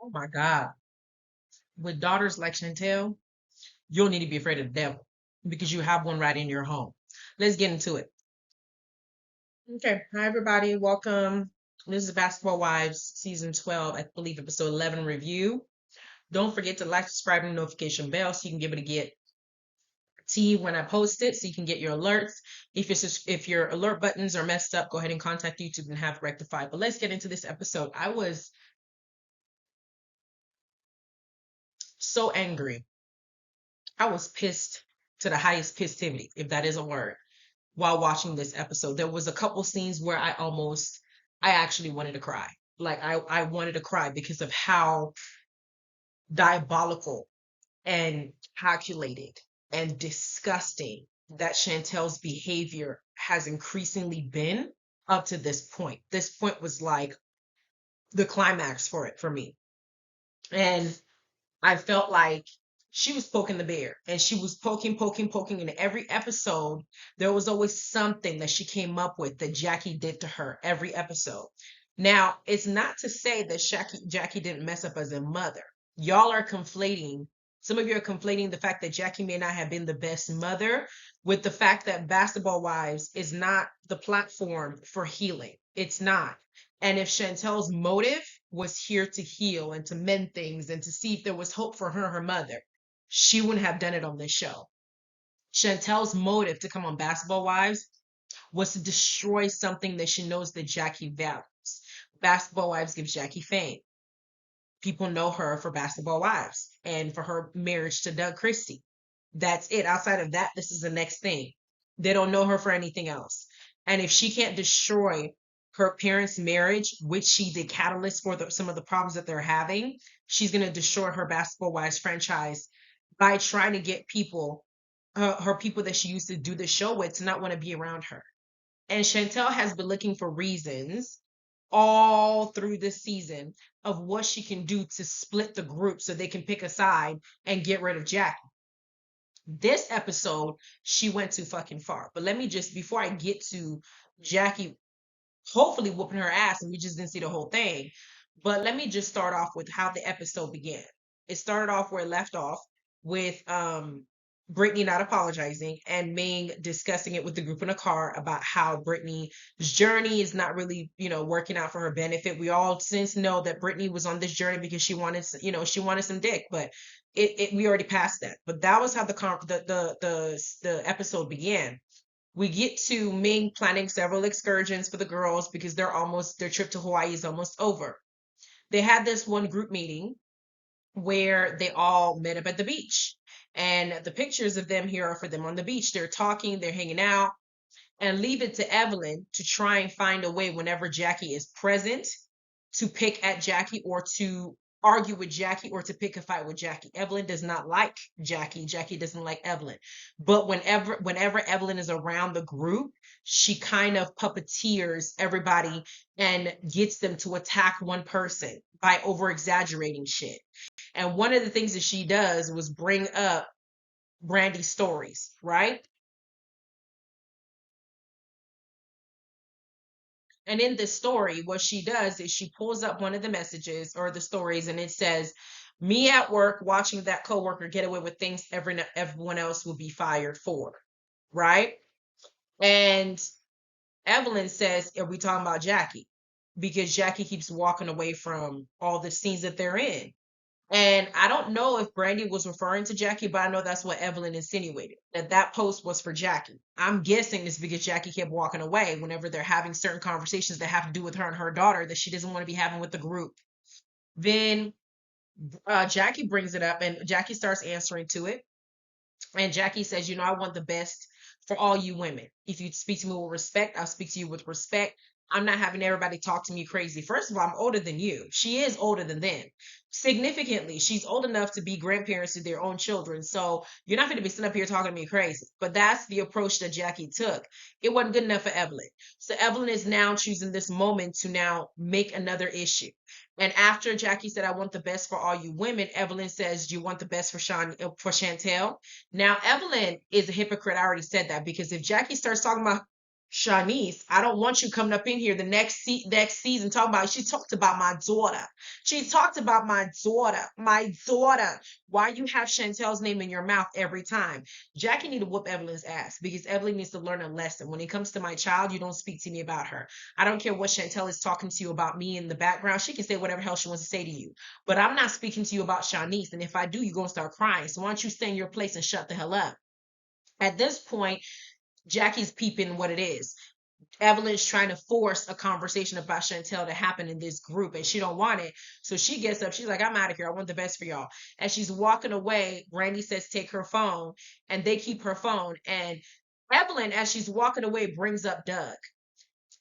Oh my God. With daughters like Chantel, you don't need to be afraid of the devil because you have one right in your home. Let's get into it. Okay. Hi, everybody. Welcome. This is Basketball Wives, season 12, I believe episode 11 review. Don't forget to like, subscribe, and notification bell so you can give it a get T when I post it so you can get your alerts. If your alert buttons are messed up, go ahead and contact YouTube and have it rectified. But let's get into this episode. I was so angry. I was pissed to the highest pissivity, if that is a word, while watching this episode. There was a couple scenes where I actually wanted to cry. Like I wanted to cry because of how diabolical and calculated and disgusting that Chantel's behavior has increasingly been up to this point. This point was like the climax for it for me. And I felt like she was poking the bear and she was poking. In every episode, there was always something that she came up with that Jackie did to her every episode. Now, it's not to say that Jackie didn't mess up as a mother. Y'all are conflating, some of you are conflating the fact that Jackie may not have been the best mother with the fact that Basketball Wives is not the platform for healing. It's not. And if Chantel's motive was here to heal and to mend things and to see if there was hope for her and her mother, she wouldn't have done it on this show. Chantel's motive to come on Basketball Wives was to destroy something that she knows that Jackie values. Basketball Wives gives Jackie fame. People know her for Basketball Wives and for her marriage to Doug Christie. That's it. Outside of that, this is the next thing. They don't know her for anything else. And if she can't destroy her parents' marriage, which she's the catalyst for some of the problems that they're having, she's going to destroy her Basketball Wives franchise by trying to get people, her people that she used to do the show with, to not want to be around her. And Chantel has been looking for reasons all through this season of what she can do to split the group so they can pick a side and get rid of Jackie. This episode, she went too fucking far. But let me just, before I get to Jackie hopefully whooping her ass and we just didn't see the whole thing, but let me just start off with how the episode began. It started off where it left off with Brittany not apologizing and Ming discussing it with the group in a car about how Brittany's journey is not really, working out for her benefit. We all since know that Brittany was on this journey because she wanted some dick, but we already passed that. But that was how the episode began. We get to Ming planning several excursions for the girls because their trip to Hawaii is almost over. They had this one group meeting where they all met up at the beach. And the pictures of them here are for them on the beach. They're talking, they're hanging out, and leave it to Evelyn to try and find a way whenever Jackie is present to pick at Jackie or to argue with Jackie or to pick a fight with Jackie. Evelyn does not like Jackie. Jackie doesn't like Evelyn. But whenever Evelyn is around the group, she kind of puppeteers everybody and gets them to attack one person by over exaggerating shit. And one of the things that she does was bring up Brandy's stories, right? And in this story, what she does is she pulls up one of the messages or the stories, and it says, "Me at work watching that coworker get away with things everyone else will be fired for," right? And Evelyn says, "Are we talking about Jackie?" Because Jackie keeps walking away from all the scenes that they're in. And I don't know if Brandy was referring to Jackie, but I know that's what Evelyn insinuated, that that post was for Jackie. I'm guessing it's because Jackie kept walking away whenever they're having certain conversations that have to do with her and her daughter that she doesn't want to be having with the group. Then Jackie brings it up and Jackie starts answering to it. And Jackie says, I want the best for all you women. If you speak to me with respect, I'll speak to you with respect. I'm not having everybody talk to me crazy. First of all, I'm older than you. She is older than them. Significantly, she's old enough to be grandparents to their own children. So you're not going to be sitting up here talking to me crazy. But that's the approach that Jackie took. It wasn't good enough for Evelyn. So Evelyn is now choosing this moment to now make another issue. And after Jackie said, "I want the best for all you women," Evelyn says, "Do you want the best for for Chantel?" Now, Evelyn is a hypocrite. I already said that because if Jackie starts talking about Shanice, I don't want you coming up in here the next season talking about. She talked about my daughter. She talked about my daughter. My daughter. Why you have Chantel's name in your mouth every time? Jackie need to whoop Evelyn's ass because Evelyn needs to learn a lesson. When it comes to my child, you don't speak to me about her. I don't care what Chantel is talking to you about me in the background. She can say whatever hell she wants to say to you. But I'm not speaking to you about Shanice. And if I do, you're gonna start crying. So why don't you stay in your place and shut the hell up? At this point, Jackie's peeping what it is. Evelyn's trying to force a conversation about Chantel to happen in this group, and she don't want it. So she gets up. She's like, "I'm out of here. I want the best for y'all." As she's walking away, Brandy says, "Take her phone," and they keep her phone. And Evelyn, as she's walking away, brings up Doug.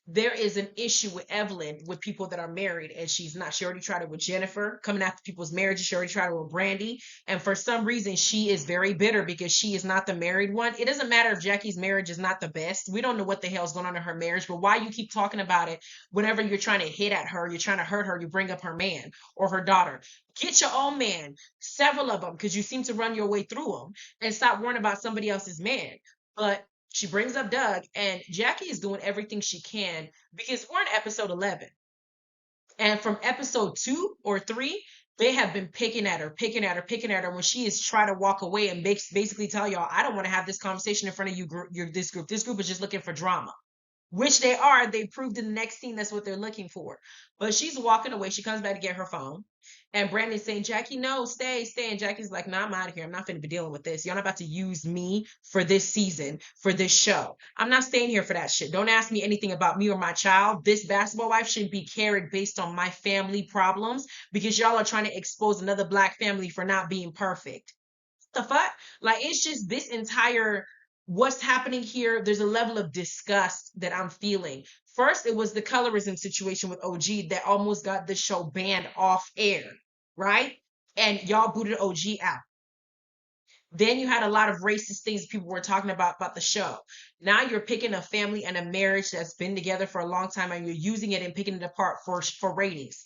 There is an issue with Evelyn with people that are married, and she's not. She already tried it with Jennifer, coming after people's marriages. She already tried it with Brandy, and for some reason, she is very bitter because she is not the married one. It doesn't matter if Jackie's marriage is not the best. We don't know what the hell's going on in her marriage, but why you keep talking about it whenever you're trying to hit at her, you're trying to hurt her, you bring up her man or her daughter. Get your own man, several of them, because you seem to run your way through them, and stop worrying about somebody else's man. But she brings up Doug, and Jackie is doing everything she can because we're in episode 11. And from episode 2 or 3, they have been picking at her, picking at her, picking at her when she is trying to walk away and basically tell y'all, I don't want to have this conversation in front of you, this group. This group is just looking for drama, which they are. They proved in the next scene that's what they're looking for. But she's walking away. She comes back to get her phone. And Brandon's saying, "Jackie, no, stay, stay." And Jackie's like, "No, I'm out of here. I'm not going to be dealing with this. You're not about to use me for this season, for this show. I'm not staying here for that shit. Don't ask me anything about me or my child. This basketball wife shouldn't be carried based on my family problems because y'all are trying to expose another black family for not being perfect." The fuck? Like, it's just this entire what's happening here. There's a level of disgust that I'm feeling. First, it was the colorism situation with OG that almost got the show banned off air, right? And y'all booted OG out. Then you had a lot of racist things people were talking about the show. Now you're picking a family and a marriage that's been together for a long time, and you're using it and picking it apart for ratings.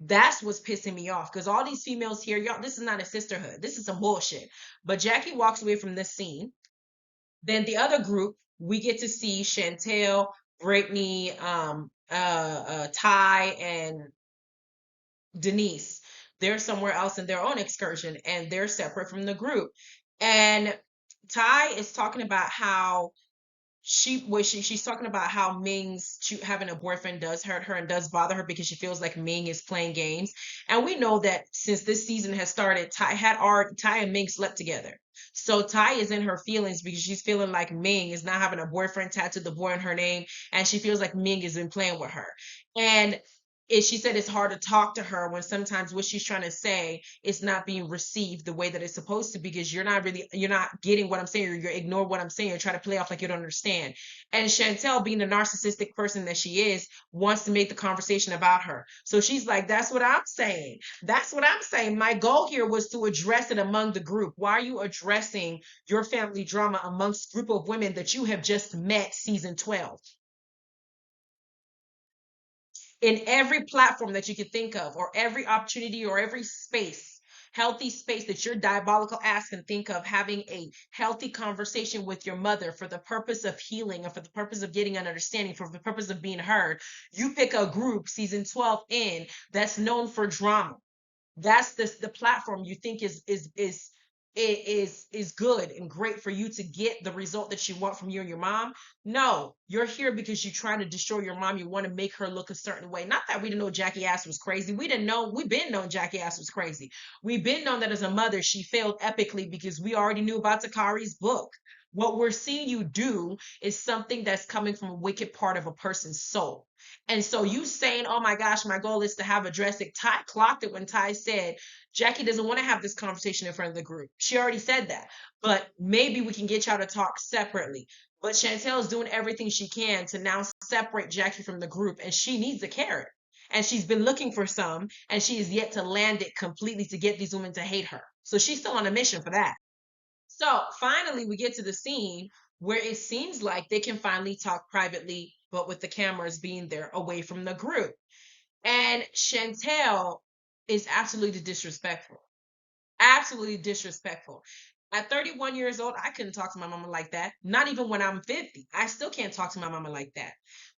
That's what's pissing me off because all these females here, y'all, this is not a sisterhood. This is some bullshit. But Jackie walks away from this scene. Then the other group, we get to see Chantel, Brittany, Ty, and Denise. They're somewhere else in their own excursion, and they're separate from the group. And Ty is talking about how she's talking about how Ming's having a boyfriend does hurt her and does bother her because she feels like Ming is playing games. And we know that since this season has started, Ty and Ming slept together. So Ty is in her feelings because she's feeling like Ming is not having a boyfriend tattooed the boy in her name, and she feels like Ming has been playing with her. And she said it's hard to talk to her when sometimes what she's trying to say is not being received the way that it's supposed to because you're not getting what I'm saying, or you're ignoring what I'm saying, or try to play off like you don't understand. And Chantel, being the narcissistic person that she is, wants to make the conversation about her. So she's like, "That's what I'm saying. That's what I'm saying. My goal here was to address it among the group. Why are you addressing your family drama amongst a group of women that you have just met season 12? In every platform that you could think of, or every opportunity, or every space, healthy space that your diabolical ass can think of, having a healthy conversation with your mother for the purpose of healing and for the purpose of getting an understanding, for the purpose of being heard, you pick a group season 12 in that's known for drama. That's the platform you think is good and great for you to get the result that you want from you and your mom. No, you're here because you're trying to destroy your mom. You want to make her look a certain way. Not that we didn't know Jackie Ass was crazy. We didn't know. We've been known Jackie Ass was crazy. We've been known that as a mother, she failed epically because we already knew about Takari's book. What we're seeing you do is something that's coming from a wicked part of a person's soul. And so you saying, "Oh my gosh, my goal is to have a dressing." Ty clocked it when Ty said, "Jackie doesn't want to have this conversation in front of the group." She already said that. But maybe we can get y'all to talk separately. But Chantel is doing everything she can to now separate Jackie from the group, and she needs a carrot. And she's been looking for some, and she is yet to land it completely to get these women to hate her. So she's still on a mission for that. So finally, we get to the scene where it seems like they can finally talk privately, but with the cameras being there away from the group. And Chantel is absolutely disrespectful. Absolutely disrespectful. At 31 years old, I couldn't talk to my mama like that. Not even when I'm 50. I still can't talk to my mama like that.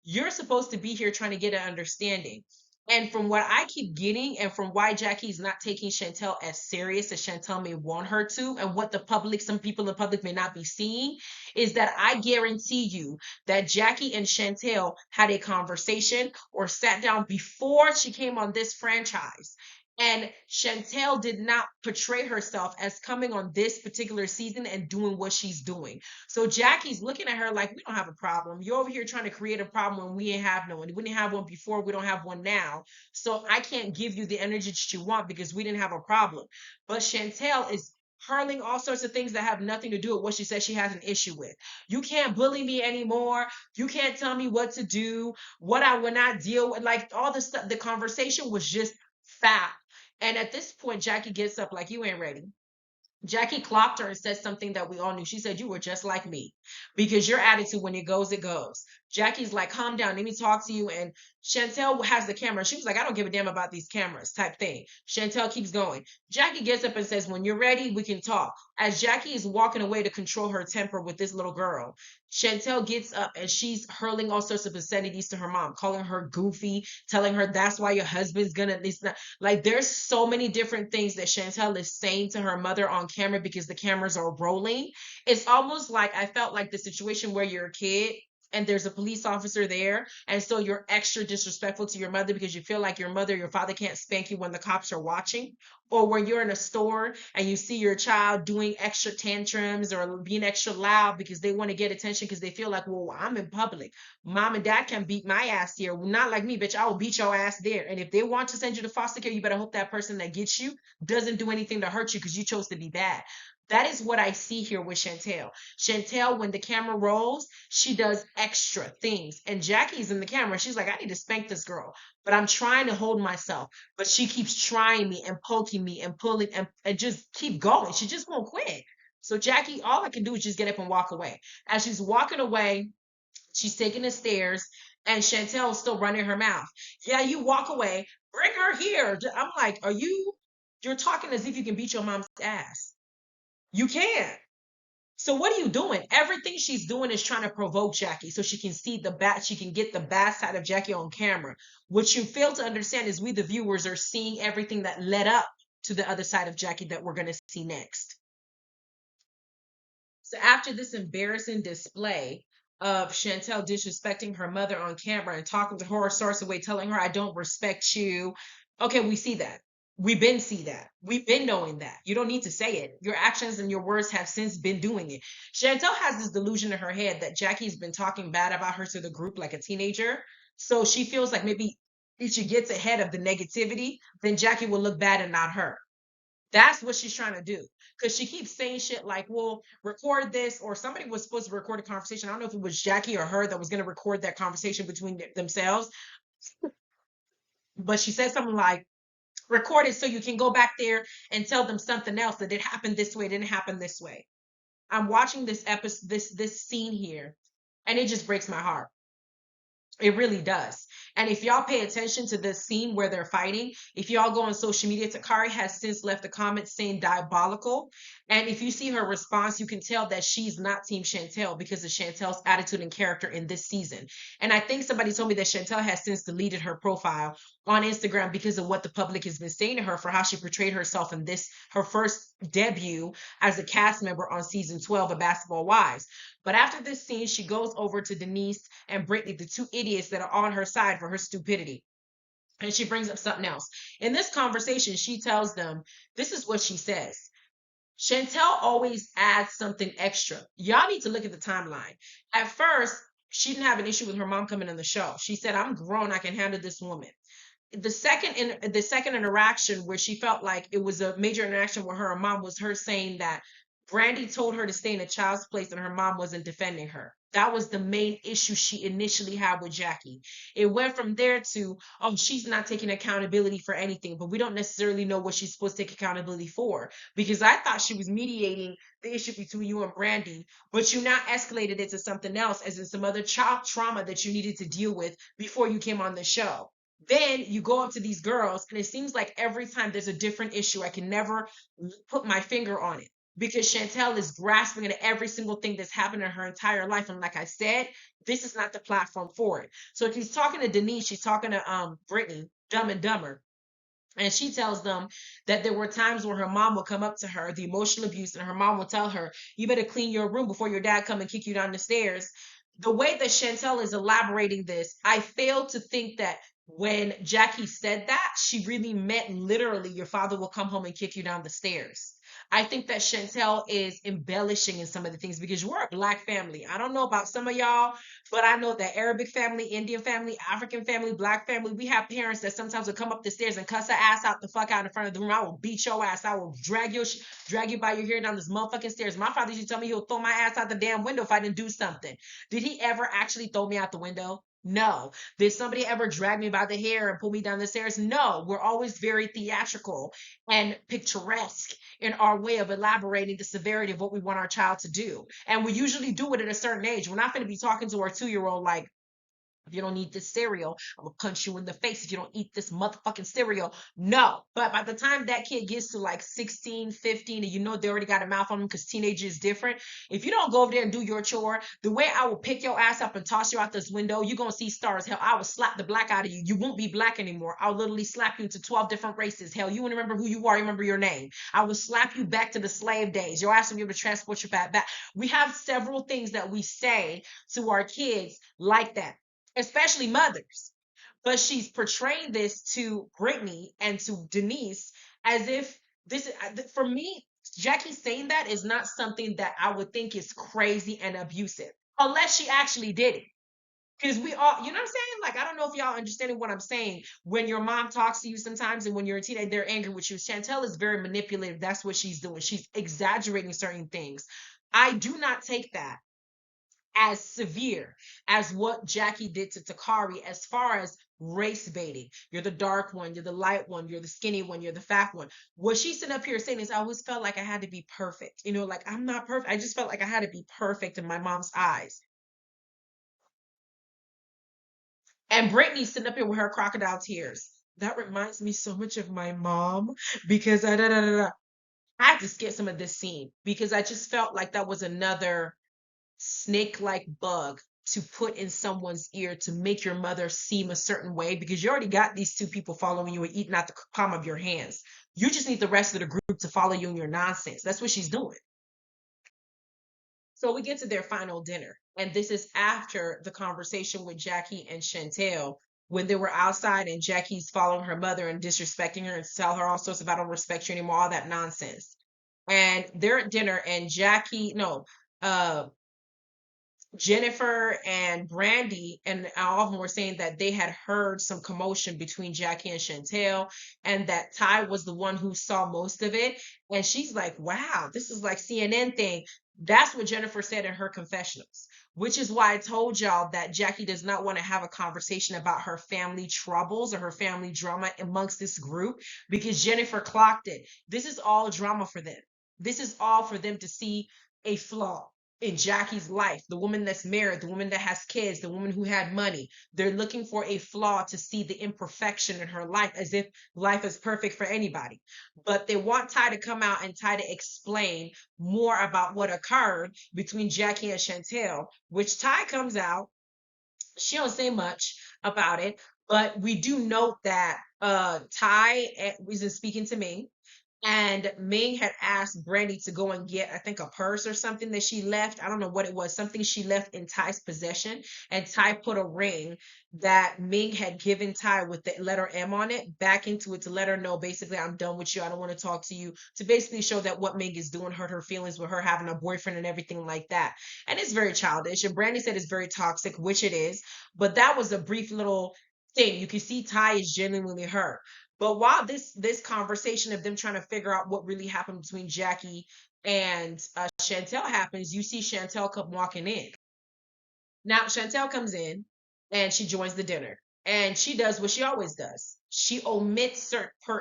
You're supposed to be here trying to get an understanding. And from what I keep getting, and from why Jackie's not taking Chantel as serious as Chantel may want her to, and what the public, some people in the public may not be seeing, is that I guarantee you that Jackie and Chantel had a conversation or sat down before she came on this franchise. And Chantel did not portray herself as coming on this particular season and doing what she's doing. So Jackie's looking at her like, we don't have a problem. You're over here trying to create a problem when we ain't have no one. We didn't have one before. We don't have one now. So I can't give you the energy that you want because we didn't have a problem. But Chantel is hurling all sorts of things that have nothing to do with what she says she has an issue with. You can't bully me anymore. You can't tell me what to do, what I will not deal with. Like all the stuff, the conversation was just foul. And at this point, Jackie gets up like, you ain't ready. Jackie clocked her and said something that we all knew. She said, you were just like me because your attitude, when it goes, it goes. Jackie's like, calm down. Let me talk to you. And Chantel has the camera. She was like, I don't give a damn about these cameras type thing. Chantel keeps going. Jackie gets up and says, when you're ready, we can talk. As Jackie is walking away to control her temper with this little girl, Chantel gets up and she's hurling all sorts of obscenities to her mom, calling her goofy, telling her that's why your husband's gonna, it's not like there's so many different things that Chantel is saying to her mother on camera because the cameras are rolling. It's almost like I felt like the situation where you're a kid and there's a police officer there, and so you're extra disrespectful to your mother because you feel like your mother, your father can't spank you when the cops are watching, or when you're in a store and you see your child doing extra tantrums or being extra loud because they want to get attention because they feel like, well, I'm in public. Mom and dad can beat my ass here. Not like me, bitch. I will beat your ass there. And if they want to send you to foster care, you better hope that person that gets you doesn't do anything to hurt you because you chose to be bad. That is what I see here with Chantel. Chantel, when the camera rolls, she does extra things. And Jackie's in the camera. She's like, I need to spank this girl, but I'm trying to hold myself. But she keeps trying me and poking me and pulling and just keep going. She just won't quit. So Jackie, all I can do is just get up and walk away. As she's walking away, she's taking the stairs and Chantel's still running her mouth. Yeah, you walk away. Bring her here. I'm like, you're talking as if you can beat your mom's ass. You can't. So what are you doing? Everything she's doing is trying to provoke Jackie so she can see she can get the bad side of Jackie on camera. What you fail to understand is we, the viewers, are seeing everything that led up to the other side of Jackie that we're going to see next. So after this embarrassing display of Chantel disrespecting her mother on camera and talking to her all sorts of way, telling her, I don't respect you. Okay, we see that. We've been see that. We've been knowing that. You don't need to say it. Your actions and your words have since been doing it. Chantel has this delusion in her head that Jackie's been talking bad about her to the group like a teenager. So she feels like maybe if she gets ahead of the negativity, then Jackie will look bad and not her. That's what she's trying to do. Because she keeps saying shit like, well, record this, or somebody was supposed to record a conversation. I don't know if it was Jackie or her that was going to record that conversation between themselves. But she said something like, record it so you can go back there and tell them something else that it happened this way, it didn't happen this way. I'm watching this episode, this scene here, and it just breaks my heart. It really does. And if y'all pay attention to this scene where they're fighting, if y'all go on social media, Takari has since left a comment saying diabolical. And if you see her response, you can tell that she's not Team Chantel because of Chantel's attitude and character in this season. And I think somebody told me that Chantel has since deleted her profile on Instagram because of what the public has been saying to her for how she portrayed herself in this, her first debut as a cast member on season 12 of Basketball Wives. But after this scene, she goes over to Denise and Brittany, the two idiots that are on her side for her stupidity. And she brings up something else. In this conversation, she tells them, this is what she says. Chantel always adds something extra. Y'all need to look at the timeline. At first, she didn't have an issue with her mom coming on the show. She said, I'm grown, I can handle this woman. The second interaction where she felt like it was a major interaction with her mom was her saying that Brandy told her to stay in a child's place and her mom wasn't defending her. That was the main issue she initially had with Jackie. It went from there to, oh, she's not taking accountability for anything, but we don't necessarily know what she's supposed to take accountability for. Because I thought she was mediating the issue between you and Brandy, but you now escalated it to something else, as in some other child trauma that you needed to deal with before you came on the show. Then you go up to these girls, and it seems like every time there's a different issue. I can never put my finger on it. because Chantel is grasping at every single thing that's happened in her entire life. And like I said, this is not the platform for it. So she's talking to Denise, she's talking to Brittany, Dumb and Dumber. And she tells them that there were times where her mom would come up to her, the emotional abuse, and her mom would tell her, "You better clean your room before your dad come and kick you down the stairs." The way that Chantel is elaborating this, I fail to think that when Jackie said that, she really meant literally, your father will come home and kick you down the stairs. I think that Chantel is embellishing in some of the things because we're a black family. I don't know about some of y'all, but I know that Arabic family, Indian family, African family, black family, we have parents that sometimes will come up the stairs and cuss her ass out the fuck out in front of the room. I will beat your ass. I will drag you by your hair down this motherfucking stairs. My father used to tell me he'll throw my ass out the damn window if I didn't do something. Did he ever actually throw me out the window? No. Did somebody ever drag me by the hair and pull me down the stairs? No. We're always very theatrical and picturesque in our way of elaborating the severity of what we want our child to do. And we usually do it at a certain age. We're not going to be talking to our 2-year-old like, if you don't eat this cereal, I'm gonna punch you in the face if you don't eat this motherfucking cereal. No. But by the time that kid gets to like 16, 15, and you know they already got a mouth on them because teenager is different, if you don't go over there and do your chore, the way I will pick your ass up and toss you out this window, you're gonna see stars. Hell, I will slap the black out of you. You won't be black anymore. I'll literally slap you into 12 different races. Hell, you won't remember who you are, you remember your name. I will slap you back to the slave days. Your ass will be able to transport you back. We have several things that we say to our kids like that, especially mothers. But she's portraying this to Brittany and to Denise as if this is, for me, Jackie saying that is not something that I would think is crazy and abusive, unless she actually did it. Because we all, you know what I'm saying? Like, I don't know if y'all understanding what I'm saying. When your mom talks to you sometimes and when you're a teenager, they're angry with you. Chantel is very manipulative. That's what she's doing. She's exaggerating certain things. I do not take that as severe as what Jackie did to Takari as far as race baiting. You're the dark one, you're the light one, you're the skinny one, you're the fat one. What she's sitting up here saying is, I always felt like I had to be perfect. You know, like I'm not perfect. I just felt like I had to be perfect in my mom's eyes. And Brittany's sitting up here with her crocodile tears. That reminds me so much of my mom because I had to skip some of this scene because I just felt like that was another snake-like bug to put in someone's ear to make your mother seem a certain way because you already got these two people following you and eating out the palm of your hands. You just need the rest of the group to follow you in your nonsense. That's what she's doing. So we get to their final dinner, and this is after the conversation with Jackie and Chantel when they were outside and Jackie's following her mother and disrespecting her and tell her all sorts of I don't respect you anymore, all that nonsense. And they're at dinner and Jackie, no, Jennifer and Brandy and all of them were saying that they had heard some commotion between Jackie and Chantel, and that Ty was the one who saw most of it. And she's like, wow, this is like CNN thing. That's what Jennifer said in her confessionals, which is why I told y'all that Jackie does not want to have a conversation about her family troubles or her family drama amongst this group because Jennifer clocked it. This is all drama for them. This is all for them to see a flaw in Jackie's life, the woman that's married, the woman that has kids, the woman who had money. They're looking for a flaw to see the imperfection in her life as if life is perfect for anybody. But they want Ty to come out and Ty to explain more about what occurred between Jackie and Chantel, which Ty comes out. She don't say much about it, but we do note that Ty wasn't speaking to me. And Ming had asked Brandy to go and get, I think, a purse or something that she left. I don't know what it was, something she left in Ty's possession. And Ty put a ring that Ming had given Ty with the letter M on it back into it to let her know, basically, I'm done with you. I don't want to talk to you. To basically show that what Ming is doing hurt her feelings with her having a boyfriend and everything like that. And it's very childish. And Brandy said it's very toxic, which it is. But that was a brief little thing. You can see Ty is genuinely hurt. But while this conversation of them trying to figure out what really happened between Jackie and Chantel happens, you see Chantel come walking in. Now Chantel comes in and she joins the dinner, and she does what she always does. She omits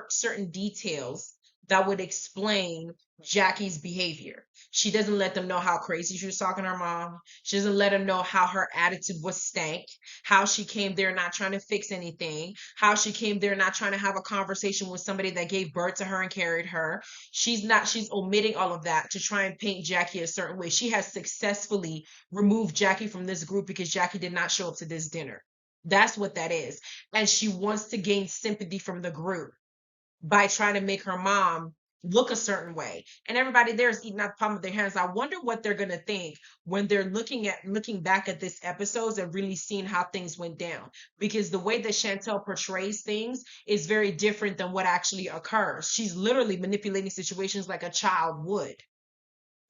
certain details that would explain Jackie's behavior. She doesn't let them know how crazy she was talking to her mom. She doesn't let them know how her attitude was stank, how she came there not trying to fix anything, how she came there not trying to have a conversation with somebody that gave birth to her and carried her. She's omitting all of that to try and paint Jackie a certain way. She has successfully removed Jackie from this group because Jackie did not show up to this dinner. That's what that is. And she wants to gain sympathy from the group by trying to make her mom look a certain way. And everybody there is eating out the palm of their hands. I wonder what they're gonna think when they're looking back at this episodes and really seeing how things went down. Because the way that Chantel portrays things is very different than what actually occurs. She's literally manipulating situations like a child would.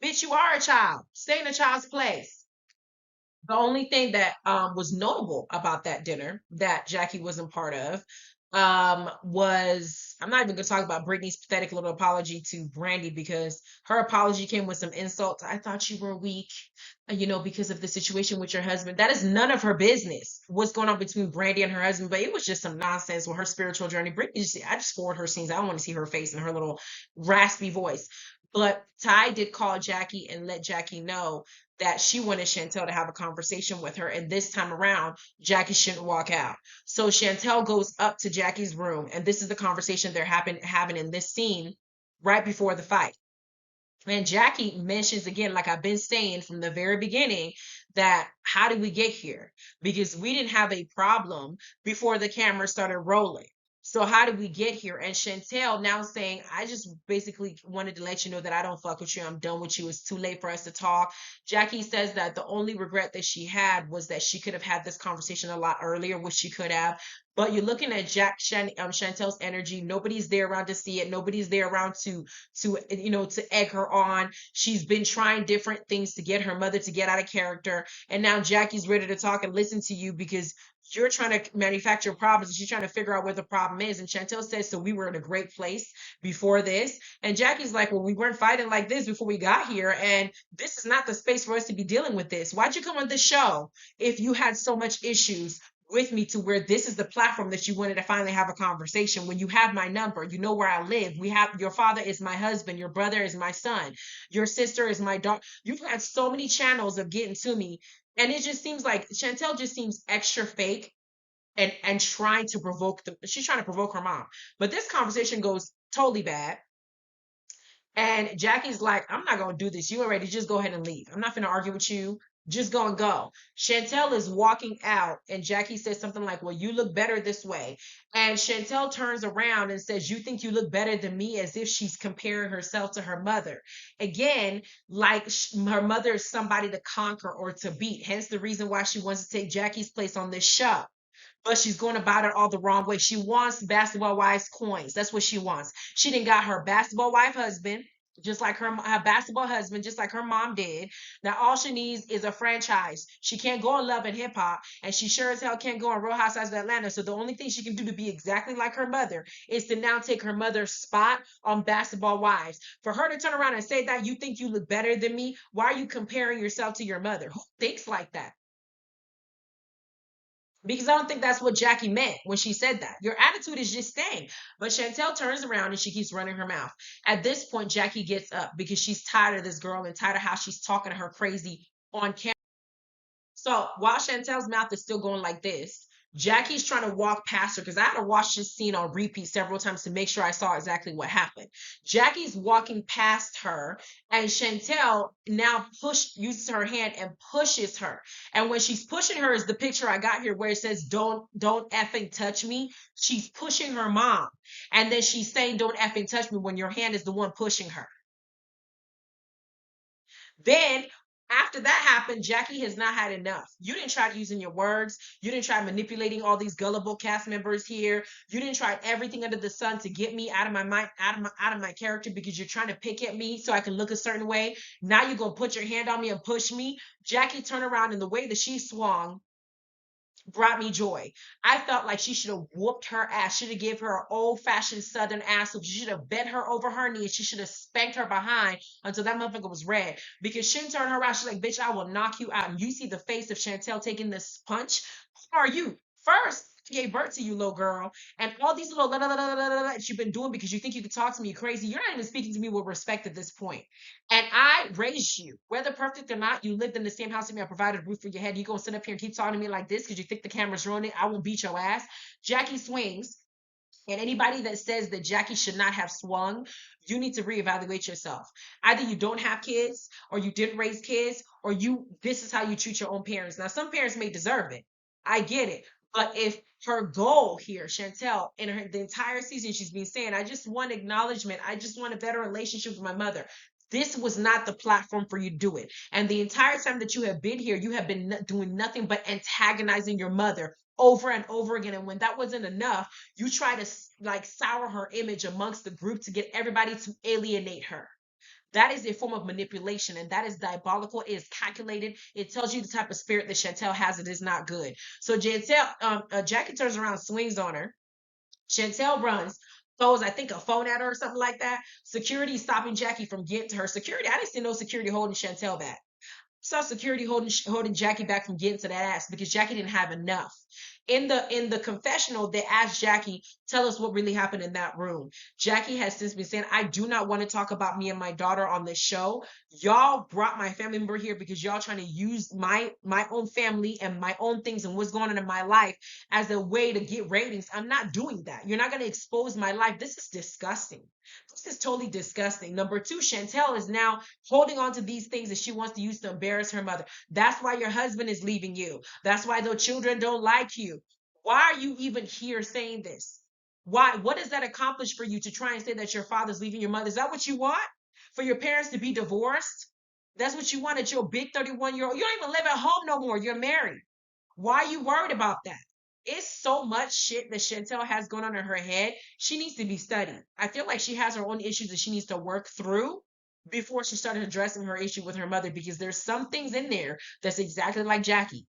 Bitch, you are a child. Stay in a child's place. The only thing that was notable about that dinner that Jackie wasn't part of was, I'm not even gonna talk about Brittany's pathetic little apology to Brandy because her apology came with some insults. I thought you were weak, because of the situation with your husband. That is none of her business. What's going on between Brandy and her husband? But it was just some nonsense with her spiritual journey. Brittany, I just forward her scenes. I don't want to see her face and her little raspy voice. But Ty did call Jackie and let Jackie know that she wanted Chantel to have a conversation with her. And this time around, Jackie shouldn't walk out. So Chantel goes up to Jackie's room, and this is the conversation they're having in this scene right before the fight. And Jackie mentions again, like I've been saying from the very beginning, that how did we get here? Because we didn't have a problem before the camera started rolling. So how did we get here? And Chantel now saying, I just basically wanted to let you know that I don't fuck with you. I'm done with you. It's too late for us to talk. Jackie says that the only regret that she had was that she could have had this conversation a lot earlier, which she could have. But you're looking at Chantel's energy. Nobody's there around to see it. Nobody's there around to egg her on. She's been trying different things to get her mother to get out of character, and now Jackie's ready to talk and listen to you because you're trying to manufacture problems and she's trying to figure out where the problem is. And Chantel says, so we were in a great place before this. And Jackie's like, well, we weren't fighting like this before we got here, and this is not the space for us to be dealing with this. Why'd you come on the show if you had so much issues with me to where this is the platform that you wanted to finally have a conversation? When you have my number, you know where I live. We have, your father is my husband, your brother is my son, your sister is my daughter. You've had so many channels of getting to me, and it just seems like Chantel just seems extra fake and trying to provoke the she's trying to provoke her mom. But this conversation goes totally bad. And Jackie's like, I'm not gonna do this. You already just go ahead and leave. I'm not gonna argue with you. Just go and go. Chantel is walking out, and Jackie says something like, well, you look better this way. And Chantel turns around and says, you think you look better than me, as if she's comparing herself to her mother. Again, like her mother is somebody to conquer or to beat. Hence the reason why she wants to take Jackie's place on this show, but she's going about it all the wrong way. She wants basketball wives coins. That's what she wants. She didn't got her basketball wife husband, just like her basketball husband, just like her mom did. Now all she needs is a franchise. She can't go on Love and Hip Hop, and she sure as hell can't go on Real Housewives of Atlanta. So the only thing she can do to be exactly like her mother is to now take her mother's spot on Basketball Wives. For her to turn around and say that, you think you look better than me? Why are you comparing yourself to your mother? Who thinks like that? Because I don't think that's what Jackie meant when she said that. Your attitude is just staying. But Chantel turns around and she keeps running her mouth. At this point, Jackie gets up because she's tired of this girl and tired of how she's talking to her crazy on camera. So while Chantel's mouth is still going like this, Jackie's trying to walk past her because I had to watch this scene on repeat several times to make sure I saw exactly what happened. Jackie's walking past her, and Chantel now uses her hand and pushes her. And when she's pushing her, is the picture I got here where it says don't effing touch me. She's pushing her mom, and then she's saying don't effing touch me when your hand is the one pushing her. Then after that happened, Jackie has not had enough. You didn't try using your words. You didn't try manipulating all these gullible cast members here. You didn't try everything under the sun to get me out of my mind, out of my character, because you're trying to pick at me so I can look a certain way. Now you're gonna put your hand on me and push me. Jackie turned around, and the way that she swung brought me joy. I felt like she should have whooped her ass, should have gave her an old-fashioned southern ass. So she should have bent her over her knees. She should have spanked her behind until that motherfucker was red. Because she turned her around. She's like, bitch, I will knock you out. And you see the face of Chantel taking this punch. Who are you? First, gave birth to you, little girl, and all these little that you've been doing because you think you can talk to me crazy. You're not even speaking to me with respect at this point. And I raised you, whether perfect or not. You lived in the same house with me. I provided a roof for your head. You gonna sit up here and keep talking to me like this because you think the camera's running? I won't beat your ass. Jackie swings. And anybody that says that Jackie should not have swung, you need to reevaluate yourself. Either you don't have kids, or you didn't raise kids, or this is how you treat your own parents. Now, some parents may deserve it. I get it. But if her goal here, Chantel, in the entire season, she's been saying, I just want acknowledgement. I just want a better relationship with my mother. This was not the platform for you to do it. And the entire time that you have been here, you have been doing nothing but antagonizing your mother over and over again. And when that wasn't enough, you try to like sour her image amongst the group to get everybody to alienate her. That is a form of manipulation, and that is diabolical. It is calculated. It tells you the type of spirit that Chantel has. It is not good. So Jackie turns around, swings on her. Chantel runs, throws, I think, a phone at her or something like that. Security stopping Jackie from getting to her. Security, I didn't see no security holding Chantel back. Saw security holding Jackie back from getting to that ass because Jackie didn't have enough. In the confessional, they asked Jackie, tell us what really happened in that room. Jackie has since been saying, I do not want to talk about me and my daughter on this show. Y'all brought my family member here because y'all trying to use my own family and my own things and what's going on in my life as a way to get ratings. I'm not doing that. You're not going to expose my life. This is disgusting. This is totally disgusting. Number two, Chantel is now holding on to these things that she wants to use to embarrass her mother. That's why your husband is leaving you. That's why the children don't like you. Why are you even here saying this? Why? What does that accomplish for you to try and say that your father's leaving your mother? Is that what you want? For your parents to be divorced? That's what you want at your big 31-year-old. You don't even live at home no more. You're married. Why are you worried about that? It's so much shit that Chantel has going on in her head. She needs to be studied. I feel like she has her own issues that she needs to work through before she started addressing her issue with her mother, because there's some things in there that's exactly like Jackie.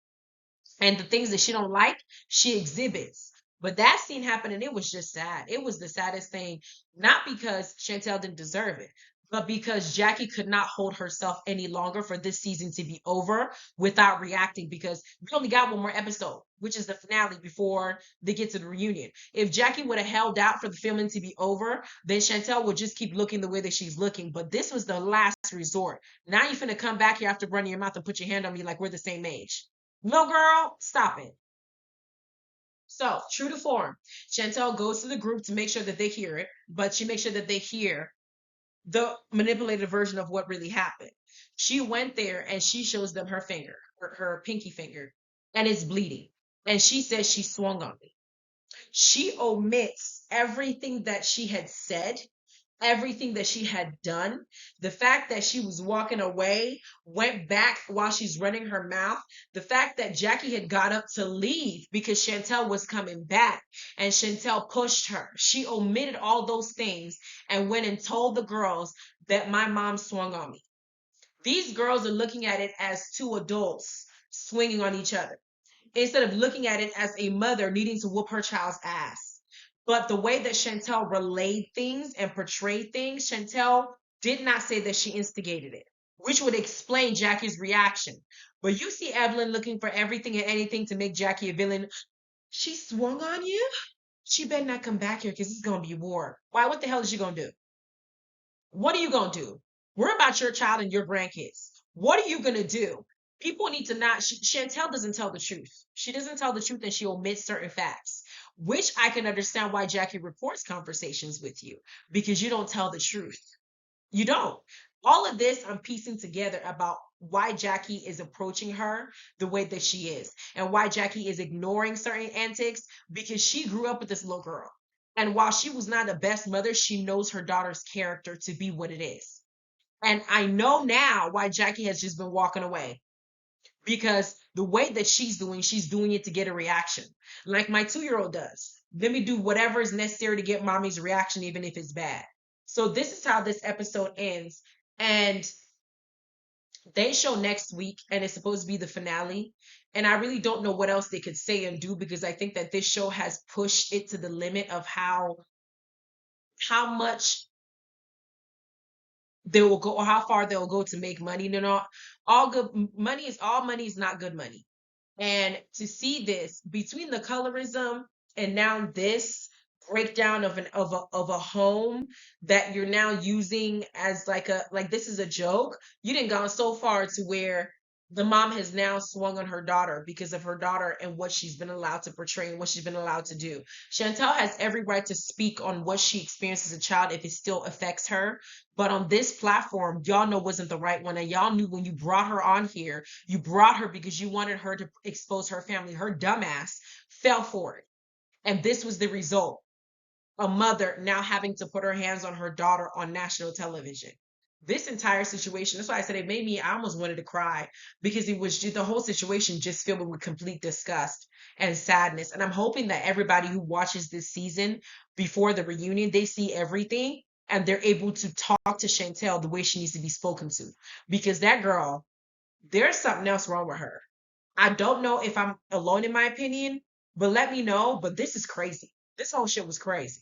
And the things that she don't like, she exhibits. But that scene happened and it was just sad. It was the saddest thing, not because Chantel didn't deserve it, but because Jackie could not hold herself any longer for this season to be over without reacting, because we only got one more episode, which is the finale before they get to the reunion. If Jackie would have held out for the filming to be over, then Chantel would just keep looking the way that she's looking. But this was the last resort. Now you're finna come back here after running your mouth and put your hand on me like we're the same age. No, girl, stop it. So, true to form, Chantel goes to the group to make sure that they hear it, but she makes sure that they hear the manipulated version of what really happened. She went there and she shows them her finger, her pinky finger, and it's bleeding. And she says she swung on me. She omits everything that she had said, everything that she had done. The fact that she was walking away, went back while she's running her mouth. The fact that Jackie had got up to leave because Chantel was coming back and Chantel pushed her. She omitted all those things and went and told the girls that my mom swung on me. These girls are looking at it as two adults swinging on each other instead of looking at it as a mother needing to whoop her child's ass. But the way that Chantel relayed things and portrayed things, Chantel did not say that she instigated it, which would explain Jackie's reaction. But you see Evelyn looking for everything and anything to make Jackie a villain. She swung on you? She better not come back here because it's going to be war. Why? What the hell is she going to do? What are you going to do? We're about your child and your grandkids. What are you going to do? People need to not. Chantel doesn't tell the truth. She doesn't tell the truth and she omits certain facts, which I can understand why Jackie reports conversations with you, because you don't tell the truth. You don't. All of this I'm piecing together about why Jackie is approaching her the way that she is and why Jackie is ignoring certain antics, because she grew up with this little girl. And while she was not the best mother, she knows her daughter's character to be what it is. And I know now why Jackie has just been walking away, because the way that she's doing it to get a reaction, like my 2-year-old does. Let me do whatever is necessary to get mommy's reaction, even if it's bad. So this is how this episode ends. And they show next week, and it's supposed to be the finale. And I really don't know what else they could say and do, because I think that this show has pushed it to the limit of how much they will go, or how far they will go to make money. You know, all money is not good money. And to see this between the colorism and now this breakdown of a home that you're now using as like a like this is a joke, you didn't gone so far to where the mom has now swung on her daughter because of her daughter and what she's been allowed to portray and what she's been allowed to do. Chantel has every right to speak on what she experienced as a child if it still affects her. But on this platform, y'all know wasn't the right one. And y'all knew when you brought her on here, you brought her because you wanted her to expose her family. Her dumbass fell for it. And this was the result, a mother now having to put her hands on her daughter on national television. This entire situation, that's why I said it made me, I almost wanted to cry because it was just the whole situation just filled with complete disgust and sadness. And I'm hoping that everybody who watches this season before the reunion, they see everything and they're able to talk to Chantel the way she needs to be spoken to. Because that girl, there's something else wrong with her. I don't know if I'm alone in my opinion, but let me know. But this is crazy. This whole shit was crazy.